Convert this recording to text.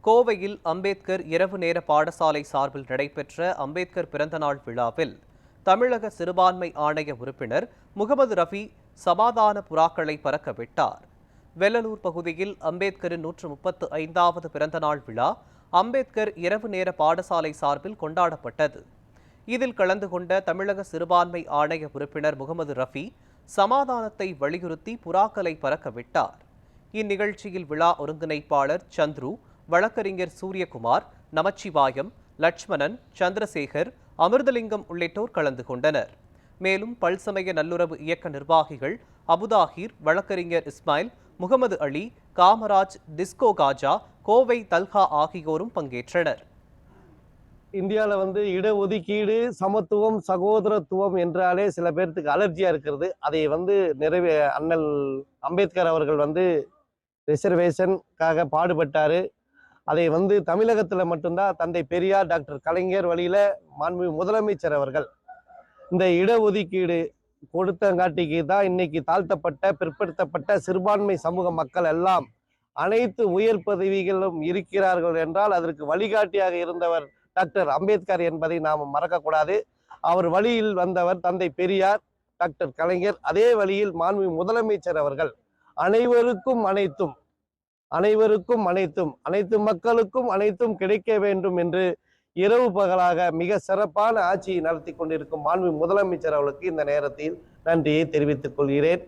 கோவையில் அம்பேத்கர் இரவு நேர பாடசாலை சார்பில் நடைபெற்ற அம்பேத்கர் பிறந்தநாள் விழாவில் தமிழக சிறுபான்மை ஆணைய உறுப்பினர் முகமது ரஃபி சமாதான புறாக்களை பறக்கவிட்டார். வெள்ளலூர் பகுதியில் அம்பேத்கரின் 135வது பிறந்தநாள் விழா அம்பேத்கர் இரவு நேர பாடசாலை சார்பில் கொண்டாடப்பட்டது. இதில் கலந்து கொண்ட தமிழக சிறுபான்மை ஆணைய உறுப்பினர் முகமது ரஃபி சமாதானத்தை வலியுறுத்தி புறாக்களை பறக்கவிட்டார். இந்நிகழ்ச்சியில் விழா ஒருங்கிணைப்பாளர் சந்துரு, வழக்கறிஞர் சூரியகுமார், நமச்சிவாயம், லட்சுமணன், சந்திரசேகர், அமிர்தலிங்கம் உள்ளிட்டோர் கலந்து கொண்டனர். மேலும் பல்சமய நல்லுறவு இயக்க நிர்வாகிகள் அபுதாஹிர், வழக்கறிஞர் இஸ்மாயில், முகமது அலி, காமராஜ், டிஸ்கோ காஜா, கோவை தல்ஹா ஆகியோரும் பங்கேற்றனர். இந்தியாவில் இடஒதுக்கீடு, சமத்துவம், சகோதரத்துவம் என்றாலே சில பேர்த்துக்கு அலர்ஜியா இருக்கிறது. அதை அண்ணல் அம்பேத்கர் அவர்கள் ரிசர்வேஷனுக்காக பாடுபட்டாரு. அதை தமிழகத்தில் மட்டும்தான் தந்தை பெரியார், டாக்டர் கலைஞர் வழியில மாண்புமிகு முதலமைச்சர் அவர்கள் இந்த இடஒதுக்கீடு கொடுத்தங்காட்டிக்கு தான் இன்னைக்கு தாழ்த்தப்பட்ட, பிற்படுத்தப்பட்ட சிறுபான்மை சமூக மக்கள் எல்லாம் அனைத்து உயர் பதவிகளும் இருக்கிறார்கள் என்றால் அதற்கு வழிகாட்டியாக இருந்தவர் டாக்டர் அம்பேத்கர் என்பதை நாம் மறக்கக்கூடாது. அவர் வழியில் வந்தவர் தந்தை பெரியார், டாக்டர் கலைஞர். அதே வழியில் மாண்புமிகு முதலமைச்சர் அவர்கள் அனைவருக்கும் அனைத்தும், அனைவருக்கும் அனைத்தும், அனைத்து மக்களுக்கும் அனைத்தும் கிடைக்க வேண்டும் என்று இரவு பகலாக மிக சிறப்பான ஆட்சியை நடத்தி கொண்டிருக்கும் மாண்புமிகு முதலமைச்சர் அவர்களுக்கு இந்த நேரத்தில் நன்றியை தெரிவித்துக் கொள்கிறேன்.